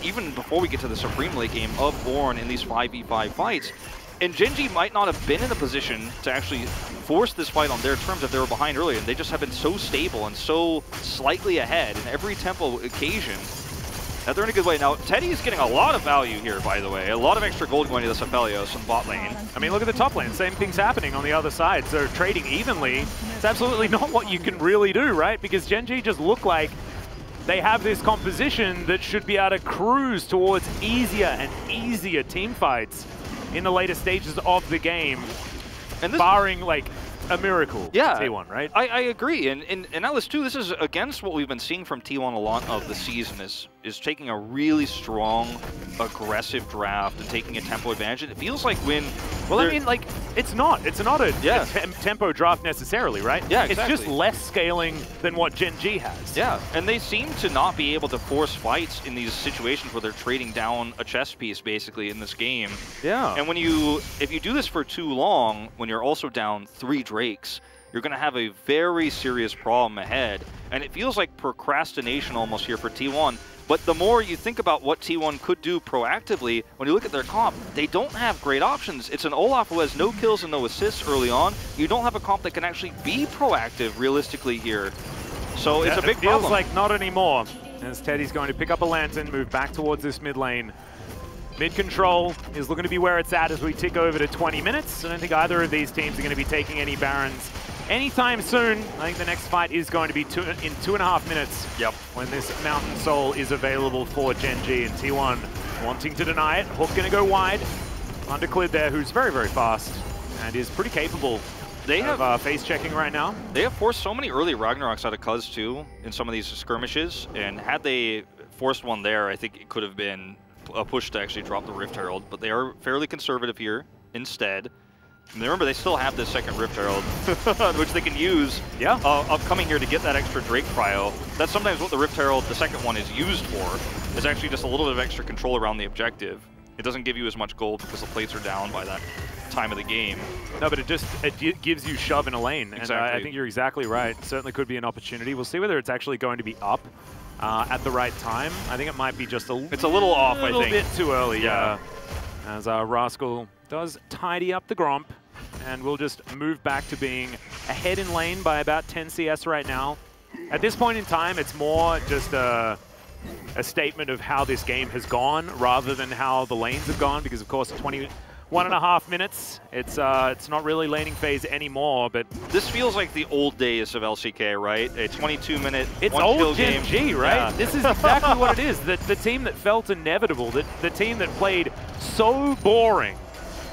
Even before we get to the Supreme Late game of Ornn in these 5v5 fights. And GenG might not have been in a position to actually force this fight on their terms if they were behind earlier. And they just have been so stable and so slightly ahead in every tempo occasion. They're in a good way. Now, Teddy is getting a lot of value here, by the way. A lot of extra gold going to the Aphelios in bot lane. I mean, look at the top lane. Same thing's happening on the other side. So trading evenly, it's absolutely not what you can really do, right? Because GenG just look like they have this composition that should be able to cruise towards easier and easier team fights in the later stages of the game, and this barring, like, a miracle. Yeah, T1, right? I agree, and Atlas too. This is against what we've been seeing from T1 a lot of the season is taking a really strong, aggressive draft and taking a tempo advantage. And it feels like when I mean, like, it's not a tempo draft necessarily, right? Yeah, exactly. It's just less scaling than what GenG has. Yeah, and they seem to not be able to force fights in these situations where they're trading down a chess piece basically in this game. Yeah. And if you do this for too long, when you're also down 3 Drakes, you're going to have a very serious problem ahead. And it feels like procrastination almost here for T1. But the more you think about what T1 could do proactively, when you look at their comp, they don't have great options. It's an Olaf who has no kills and no assists early on. You don't have a comp that can actually be proactive realistically here. So it's a big problem. It feels like not anymore. as Teddy's going to pick up a lantern, move back towards this mid lane. Mid control is looking to be where it's at as we tick over to 20 minutes. I don't think either of these teams are going to be taking any Barons anytime soon. I think the next fight is going to be in 2.5 minutes. Yep. When this Mountain Soul is available for GenG, and T1 wanting to deny it. Hook going to go wide. Under Clid there, who's very, very fast and is pretty capable. They have face checking right now. They have forced so many early Ragnaroks out of Cuz too in some of these skirmishes, and had they forced one there, I think it could have been a push to actually drop the Rift Herald, but they are fairly conservative here instead. And remember, they still have this second Rift Herald, which they can use upcoming here to get that extra Drake Cryo. That's sometimes what the Rift Herald, the second one, is used for, is actually just a little bit of extra control around the objective. It doesn't give you as much gold because the plates are down by that time of the game. No, but it gives you shove in a lane. Exactly. And I think you're exactly right. Certainly could be an opportunity. We'll see whether it's actually going to be up at the right time. I think it might be just it's a little off, I think. A little bit too early, yeah. As Rascal does tidy up the Gromp, and we'll just move back to being ahead in lane by about 10 CS right now. At this point in time, it's more just a statement of how this game has gone rather than how the lanes have gone, because of course 21.5 minutes, it's not really laning phase anymore. But this feels like the old days of LCK, right? A 22-minute it's old GenG, right? Yeah. This is exactly what it is. The team that felt inevitable, the team that played so boring,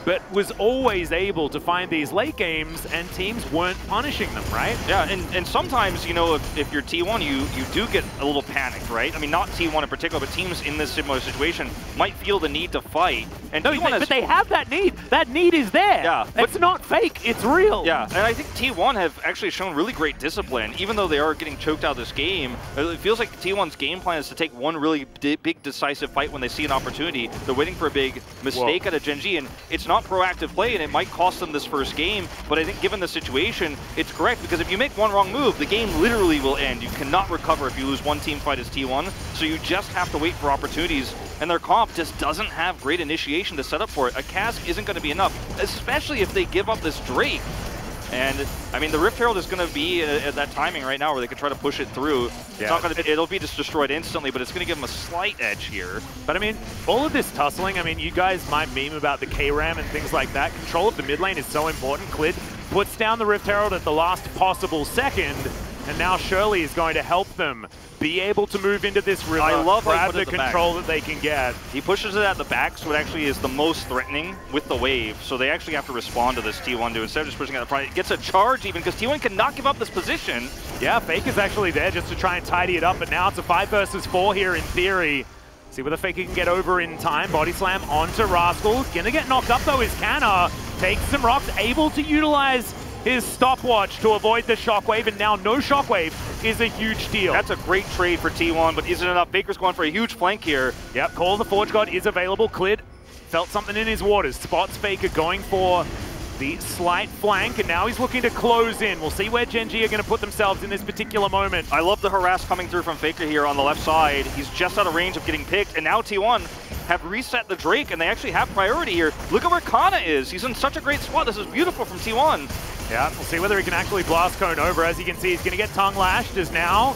but was always able to find these late games, and teams weren't punishing them, right? Yeah, and sometimes, you know, if you're T1, you do get a little panicked, right? I mean, not T1 in particular, but teams in this similar situation might feel the need to fight. And no, but they have that need. That need is there. Yeah, it's not fake. It's real. Yeah, and I think T1 have actually shown really great discipline, even though they are getting choked out of this game. It feels like T1's game plan is to take one really big decisive fight when they see an opportunity. They're waiting for a big mistake out of GenG, and it's not proactive play, and it might cost them this first game, but I think given the situation, it's correct, because if you make one wrong move, the game literally will end. You cannot recover if you lose one team fight as T1, so you just have to wait for opportunities, and their comp just doesn't have great initiation to set up for it. A cask isn't going to be enough, especially if they give up this Drake. And I mean, the Rift Herald is going to be at that timing right now where they can try to push it through. Yeah. It's not going to. It'll be just destroyed instantly, but it's going to give them a slight edge here. But I mean, all of this tussling. I mean, you guys might meme about the K-Ram and things like that. Control of the mid lane is so important. Clid puts down the Rift Herald at the last possible second, and now Shirley is going to help them be able to move into this river. I love grab the control that they can get. He pushes it at the back, so it actually is the most threatening with the wave. So they actually have to respond to this T1 instead of just pushing at the front. It gets a charge even, because T1 cannot give up this position. Yeah, Fake is actually there just to try and tidy it up, but now it's a 5 versus 4 here in theory. See whether Faker can get over in time. Body slam onto Rascal. Gonna get knocked up though is Canna. Takes some rocks, able to utilize his stopwatch to avoid the shockwave, and now no shockwave is a huge deal. That's a great trade for T1, but isn't enough. Baker's going for a huge flank here. Yep, Call of the Forge God is available. Clid felt something in his waters. Spots Faker going for the slight flank, and now he's looking to close in. We'll see where GenG are going to put themselves in this particular moment. I love the harass coming through from Faker here on the left side. He's just out of range of getting picked, and now T1 have reset the Drake, and they actually have priority here. Look at where Kana is. He's in such a great spot. This is beautiful from T1. Yeah, we'll see whether he can actually blast cone over. As you can see, he's going to get tongue lashed as now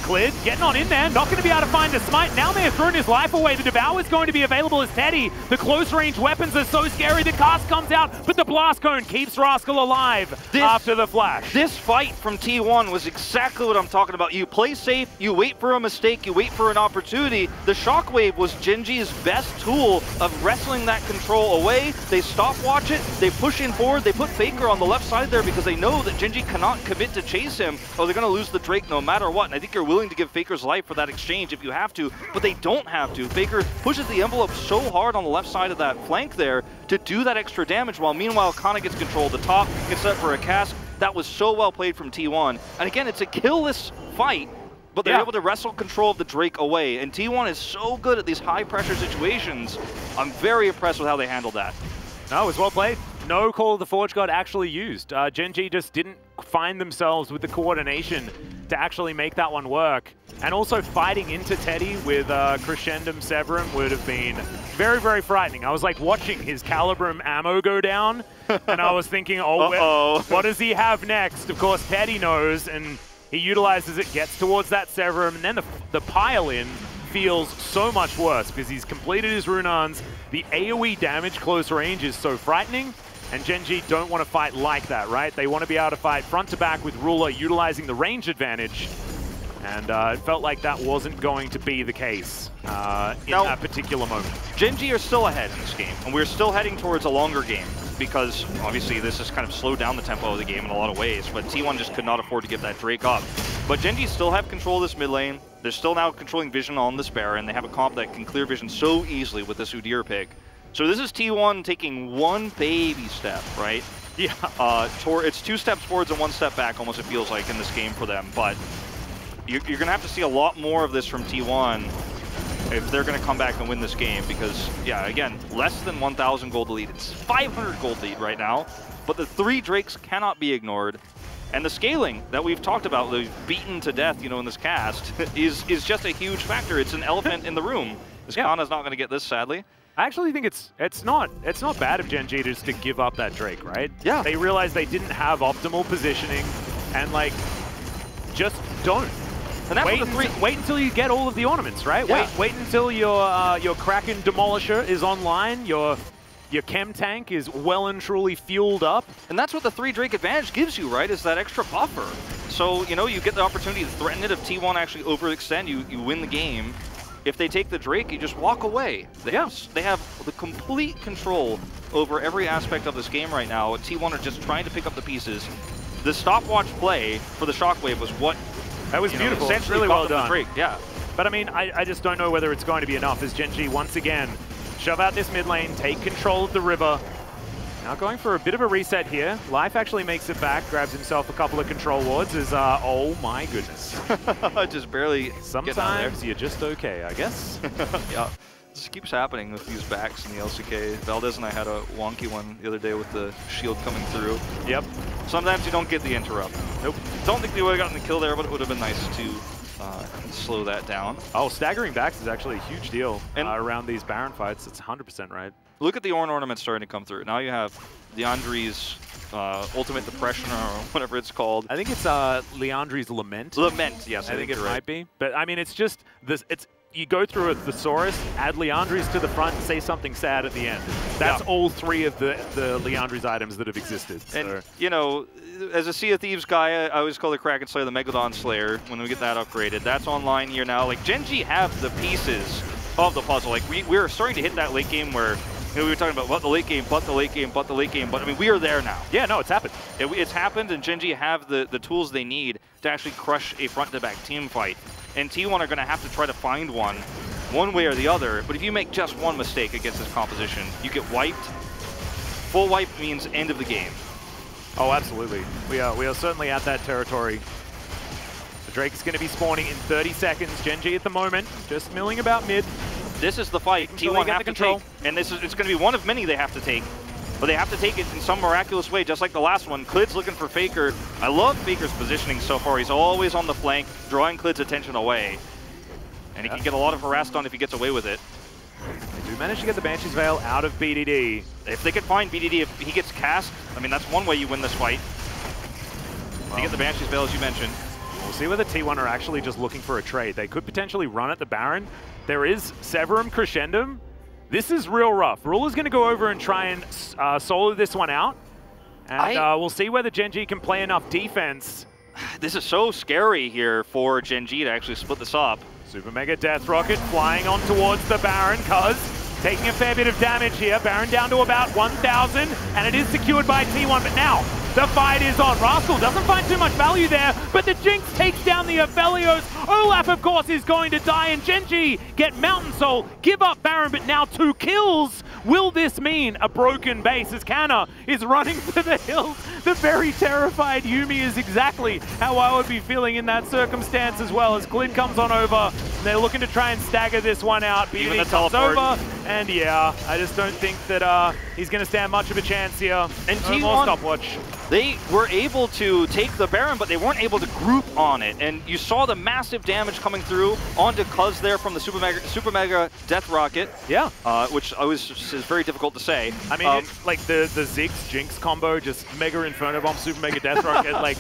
Clid getting on in there, not going to be able to find the smite. Now they have thrown his life away. The Devour is going to be available as Teddy. The close range weapons are so scary. The cast comes out, but the blast cone keeps Rascal alive after the flash. This fight from T1 was exactly what I'm talking about. You play safe, you wait for a mistake, you wait for an opportunity. The shockwave was GenG's best tool of wrestling that control away. They stopwatch it, they push in forward, they put Faker on the left side there because they know that GenG cannot commit to chase him, or they're going to lose the Drake no matter what. And I think you're willing to give Faker's life for that exchange if you have to, but they don't have to. Faker pushes the envelope so hard on the left side of that flank there to do that extra damage, while meanwhile Kana gets control of the top, gets set for a cask. That was so well played from T1. And again, it's a killless fight, but they're able to wrestle control of the Drake away. And T1 is so good at these high pressure situations. I'm very impressed with how they handled that. No, it was well played. No Call of the Forge God actually used. GenG just didn't find themselves with the coordination to actually make that one work. And also fighting into Teddy with Crescendum Severum would have been very, very frightening. I was like watching his Calibrum ammo go down, and I was thinking, oh, what does he have next? Of course, Teddy knows, and He utilizes it, gets towards that Severum, and then the pile-in feels so much worse because he's completed his Runans. The AoE damage close range is so frightening, and GenG don't want to fight like that, right? They want to be able to fight front to back with Ruler utilizing the range advantage, and it felt like that wasn't going to be the case in that particular moment. GenG are still ahead in this game, and we're still heading towards a longer game because obviously this has kind of slowed down the tempo of the game in a lot of ways, but T1 just could not afford to give that Drake up. But GenG still have control of this mid lane. They're still now controlling vision on this Baron. They have a comp that can clear vision so easily with this Udyr pick. So this is T1 taking one baby step, right? Yeah. It's 2 steps forwards and 1 step back, almost it feels like, in this game for them. But you're going to have to see a lot more of this from T1 if they're going to come back and win this game. Because, yeah, again, less than 1,000 gold lead. It's 500 gold lead right now. But the 3 Drakes cannot be ignored. And the scaling that we've talked about, that we've beaten to death, you know, in this cast, is just a huge factor. It's an elephant in the room. This Kana's not going to get this, sadly. I actually think it's not bad of GenG just to give up that Drake, right? Yeah. They realized they didn't have optimal positioning, and like, just don't. And that's wait until you get all of the ornaments, right? Yeah. Wait until your Kraken Demolisher is online, your chem tank is well and truly fueled up. And that's what the 3 Drake advantage gives you, right? Is that extra buffer. So, you know, you get the opportunity to threaten it if T1 actually overextend, you win the game. If they take the Drake, you just walk away. They have the complete control over every aspect of this game right now. T1 are just trying to pick up the pieces. The stopwatch play for the Shockwave was what... That was beautiful. Essentially really well done. Drake. Yeah. But I mean, I just don't know whether it's going to be enough as GenG once again shove out this mid lane, take control of the river. Now going for a bit of a reset here. Life actually makes it back, grabs himself a couple of control wards. Oh my goodness. Just barely. Sometimes you're just okay, I guess. Yeah. This keeps happening with these backs in the LCK. Valdez and I had a wonky one the other day with the shield coming through. Yep. Sometimes you don't get the interrupt. Nope. Don't think they would have gotten the kill there, but it would have been nice to slow that down. Oh, staggering backs is actually a huge deal around these Baron fights. It's 100% right. Look at the ornament starting to come through. Now you have Leandri's Ultimate Depression or whatever it's called. I think it's Leandri's Lament. Lament, yes. I think it might be. But I mean, it's just this. You go through a thesaurus, add Leandri's to the front, and say something sad at the end. That's all 3 of the Leandri's items that have existed. And, so. you know, as a Sea of Thieves guy, I always call the Kraken Slayer the Megalodon Slayer when we get that upgraded. That's online here now. Like, GenG have the pieces of the puzzle. Like, we're starting to hit that late game where, you know, we were talking about the late game, but the late game, but the late game. But, I mean, we are there now. Yeah, no, it's happened. It's happened, and GenG have the tools they need to actually crush a front-to-back team fight. And T1 are going to have to try to find one way or the other. But if you make just one mistake against this composition, you get wiped. Full wipe means end of the game. Oh, absolutely. We are certainly at that territory. The Drake is going to be spawning in 30 seconds. GenG at the moment, just milling about mid. This is the fight T1 have to take. And it's going to be one of many they have to take. But they have to take it in some miraculous way, just like the last one. Klid's looking for Faker. I love Faker's positioning so far. He's always on the flank, drawing Klid's attention away. And he can get a lot of harass done if he gets away with it. They do manage to get the Banshee's Veil out of BDD. If they could find BDD, if he gets cast, I mean, that's one way you win this fight. Well, to get the Banshee's Veil, as you mentioned. We'll see whether T1 are actually just looking for a trade. They could potentially run at the Baron. There is Severum Crescendum. This is real rough. Ruler's going to go over and try and solo this one out. And we'll see whether GenG can play enough defense. This is so scary here for GenG to actually split this up. Super Mega Death Rocket flying on towards the Baron, Cuz taking a fair bit of damage here. Baron down to about 1,000, and it is secured by T1, but now the fight is on. Rascal doesn't find too much value there, but the Jinx takes down the Aphelios. Olaf, of course, is going to die, and GenG get Mountain Soul, give up Baron, but now 2 kills. Will this mean a broken base as Kana is running for the hills? The very terrified Yuumi is exactly how I would be feeling in that circumstance as well, as Klid comes on over. They're looking to try and stagger this one out. BDD comes over, And yeah, I just don't think that he's going to stand much of a chance here. And no more stopwatch. They were able to take the Baron, but they weren't able to group on it. And you saw the massive damage coming through onto Cuz there from the Super Mega Death Rocket. Yeah. Which is very difficult to say. I mean, it's like the Ziggs Jinx combo, just Mega Inferno Bomb, Super Mega Death Rocket, like,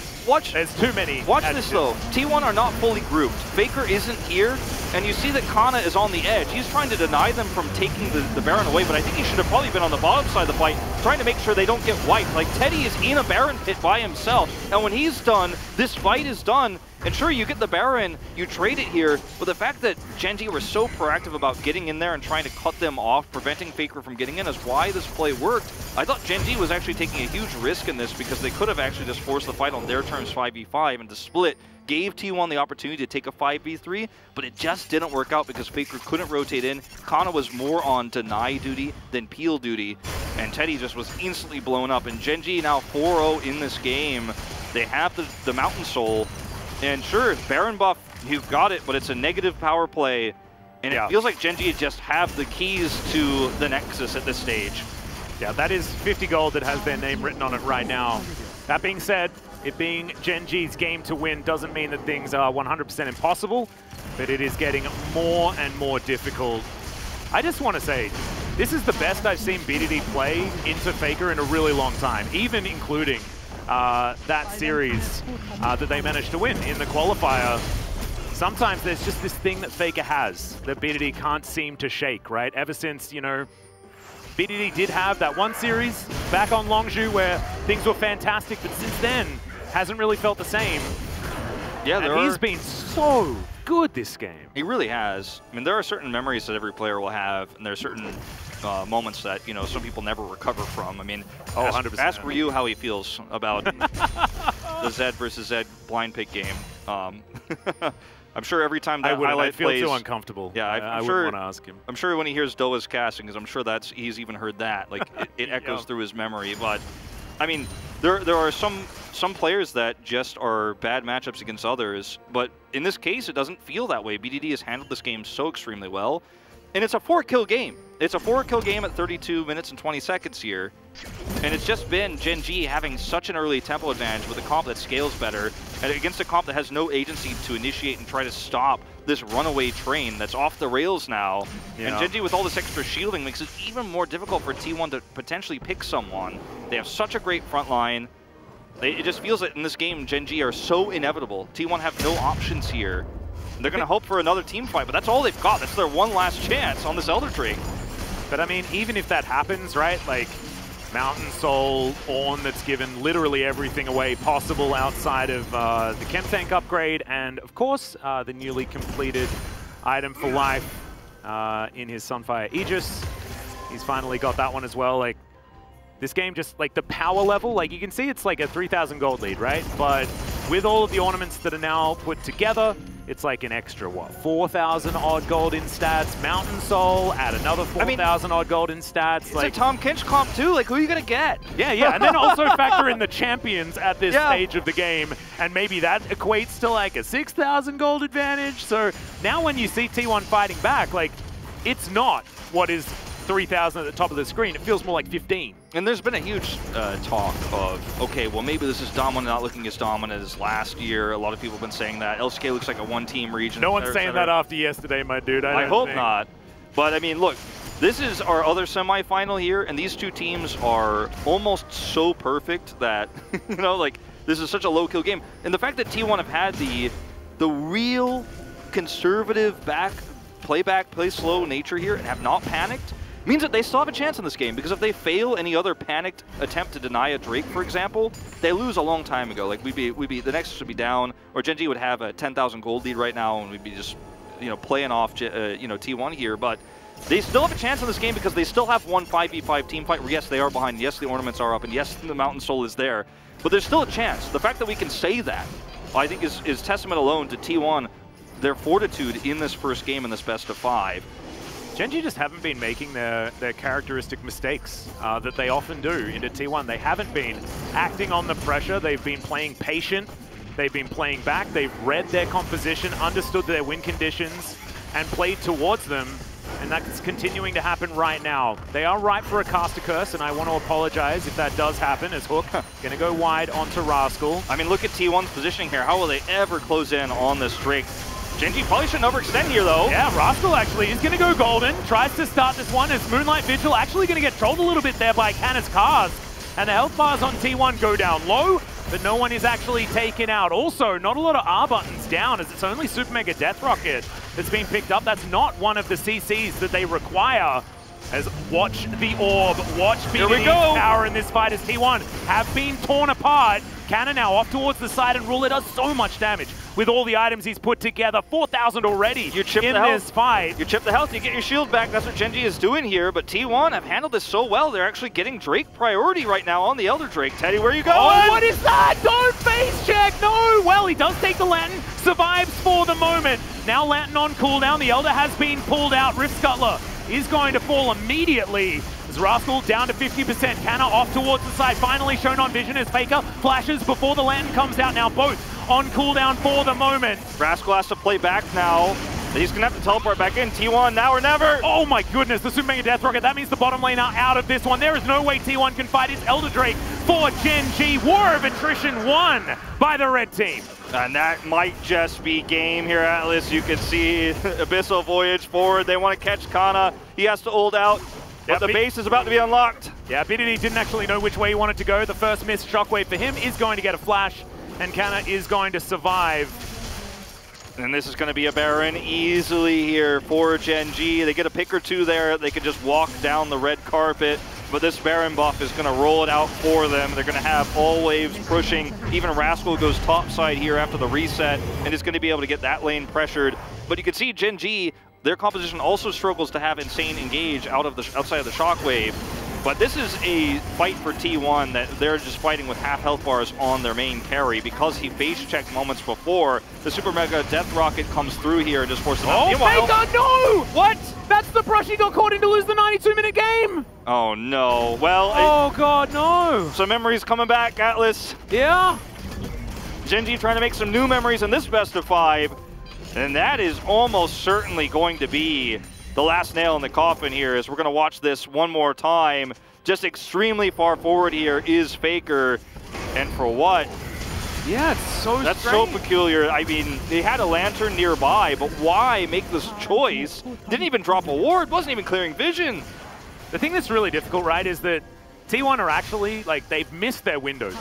there's too many. Watch this though. T1 are not fully grouped. Faker isn't here, and you see that Kana is on the edge. He's trying to deny them from taking the Baron away, but I think he should have probably been on the bottom side of the fight, trying to make sure they don't get wiped. Like, Teddy is in a Baron pit by himself, and when he's done, this fight is done. And sure, you get the Baron, you trade it here, but the fact that GenG were so proactive about getting in there and trying to cut them off, preventing Faker from getting in, is why this play worked. I thought GenG was actually taking a huge risk in this because they could have actually just forced the fight on their terms 5v5, and the split gave T1 the opportunity to take a 5v3, but it just didn't work out because Faker couldn't rotate in. Kana was more on deny duty than peel duty, and Teddy just was instantly blown up. And GenG now 4-0 in this game. They have the Mountain Soul. And sure, Baron buff, you've got it, but it's a negative power play. And it feels like GenG just have the keys to the Nexus at this stage. Yeah, that is 50 gold that has their name written on it right now. That being said, it being GenG's game to win doesn't mean that things are 100% impossible, but it is getting more and more difficult. I just want to say, this is the best I've seen BDD play into Faker in a really long time, even including that series that they managed to win in the qualifier. Sometimes there's just this thing that Faker has that BDD can't seem to shake, right? Ever since, you know, BDD did have that one series back on Longzhu where things were fantastic, but since then, hasn't really felt the same. Yeah, and he's been so good this game. He really has. I mean, there are certain memories that every player will have, and there are certain moments that, you know, some people never recover from. I mean, ask Ryu how he feels about the Zed versus Zed blind pick game. I'm sure every time that highlight plays, feel too uncomfortable. Yeah, I wouldn't want to ask him. I'm sure when he hears Doa's casting, because I'm sure he's even heard that. Like, it echoes through his memory. But I mean, there are some players that just are bad matchups against others, but in this case, it doesn't feel that way. BDD has handled this game so extremely well, and it's a 4-kill game. It's a 4-kill game at 32 minutes and 20 seconds here, and it's just been GenG having such an early tempo advantage with a comp that scales better, and against a comp that has no agency to initiate and try to stop this runaway train that's off the rails now. Yeah. And GenG with all this extra shielding makes it even more difficult for T1 to potentially pick someone. They have such a great front line. It just feels that in this game, GenG are so inevitable. T1 have no options here. They're going to hope for another team fight, but that's all they've got. That's their one last chance on this Elder Drake. But I mean, even if that happens, right, like Mountain Soul, Ornn that's given literally everything away possible outside of the Chem Tank upgrade, and of course, the newly completed item for life in his Sunfire Aegis. He's finally got that one as well. Like, this game just, like, the power level, like, you can see it's like a 3,000 gold lead, right? But with all of the ornaments that are now put together, it's like an extra, what, 4,000 odd gold in stats. Mountain Soul, add another 4,000 odd gold in stats. It's like a Tom Kinch comp too, like, who are you going to get? Yeah, and then also factor in the champions at this stage of the game, and maybe that equates to like a 6,000 gold advantage. So now when you see T1 fighting back, like, it's not what is 3,000 at the top of the screen. It feels more like 15. And there's been a huge talk of, okay, well, maybe this is Dominant not looking as dominant as last year. A lot of people have been saying that. LCK looks like a one-team region. No one's saying that after yesterday, my dude. I hope not. But, I mean, look, this is our other semifinal here, and these two teams are almost so perfect that, you know, like, this is such a low-kill game. And the fact that T1 have had the real conservative play slow nature here and have not panicked means that they still have a chance in this game, because if they fail any other panicked attempt to deny a Drake, for example, they lose a long time ago. Like, the Nexus would be down, or GenG would have a 10,000 gold lead right now, and we'd be just, you know, playing off, T1 here. But they still have a chance in this game because they still have one 5v5 team fight where, yes, they are behind, yes, the ornaments are up, and yes, the Mountain Soul is there, but there's still a chance. The fact that we can say that, I think, is testament alone to T1, their fortitude in this first game in this best of 5. GenG just haven't been making their characteristic mistakes that they often do into T1. They haven't been acting on the pressure. They've been playing patient. They've been playing back. They've read their composition, understood their win conditions, and played towards them. and that's continuing to happen right now. They are ripe for a caster curse, and I want to apologize if that does happen, as Hook gonna go wide onto Rascal. I mean, look at T1's positioning here. How will they ever close in on this Drake? GenG probably shouldn't overextend here, though. Yeah, Rascal actually is gonna go golden, tries to start this one as Moonlight Vigil actually gonna get trolled a little bit there by Canna's cars. And the health bars on T1 go down low, but no one is actually taken out. Also, not a lot of R buttons down, as it's only Super Mega Death Rocket that's been picked up. That's not one of the CCs that they require. As watch the orb, watch BDD's power in this fight as T1 have been torn apart. Canna now off towards the side, and Ruler does so much damage with all the items he's put together. 4,000 already in this fight. You chip the health, you get your shield back. That's what GenG is doing here, but T1 have handled this so well. They're actually getting Drake priority right now on the Elder Drake. Teddy, where are you going? Oh, what is that? Don't face check, no! Well, he does take the Lantern, survives for the moment. Now Lantern on cooldown, the Elder has been pulled out. Rift Scuttler is going to fall immediately. As Rascal down to 50%. Canna off towards the side, finally shown on vision as Faker flashes before the Lantern comes out. Now both on cooldown for the moment. Rascal has to play back now. He's gonna have to teleport back in. T1 now or never. Oh my goodness, the Super Mega Death Rocket. That means the bottom lane are out of this one. There is no way T1 can fight his Elder Drake for GenG. War of Attrition won by the red team. And that might just be game here, Atlas. You can see Abyssal Voyage forward. They want to catch Kana. He has to ult out. But the base is about to be unlocked. Yeah, BDD didn't actually know which way he wanted to go. The first missed shockwave for him is going to get a flash, and Canna is going to survive. And this is going to be a Baron easily here for GenG. They get a pick or two there. They can just walk down the red carpet. But this Baron buff is going to roll it out for them. They're going to have all waves pushing. Even Rascal goes topside here after the reset, and is going to be able to get that lane pressured. But you can see GenG, their composition also struggles to have insane engage outside of the shockwave. But this is a fight for T1 that they're just fighting with half health bars on their main carry because he face checked moments before. The Super Mega Death Rocket comes through here and just forces him out. Oh, Faker, no! What? That's the brush he got caught in to lose the 92-minute game! Oh no. Well, oh god, no! Some memories coming back, Atlas. Yeah? GenG trying to make some new memories in this best of 5. And that is almost certainly going to be the last nail in the coffin here, as we're going to watch this one more time. Just extremely far forward here is Faker. And for what? Yeah, it's so That's strange. So peculiar. I mean, they had a Lantern nearby, but why make this choice? Didn't even drop a ward, wasn't even clearing vision. The thing that's really difficult, right, is that T1 are actually, like, they've missed their windows.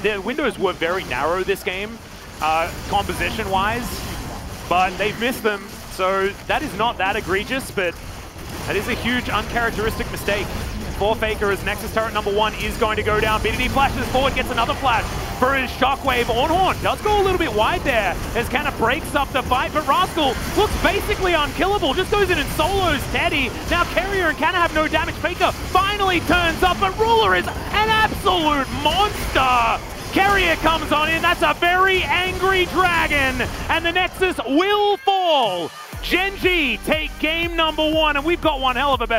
Their windows were very narrow this game, composition-wise, but they've missed them. So that is not that egregious, but that is a huge uncharacteristic mistake for Faker, as Nexus turret number 1 is going to go down. BDD flashes forward, gets another flash for his shockwave. Ornhorn does go a little bit wide there as Canna breaks up the fight, but Rascal looks basically unkillable, just goes in and solos Teddy. Now Carrier and Canna have no damage. Faker finally turns up, but Ruler is an absolute monster. Carrier comes on in, that's a very angry dragon, and the Nexus will fall. GenG take game number 1, and we've got one hell of a best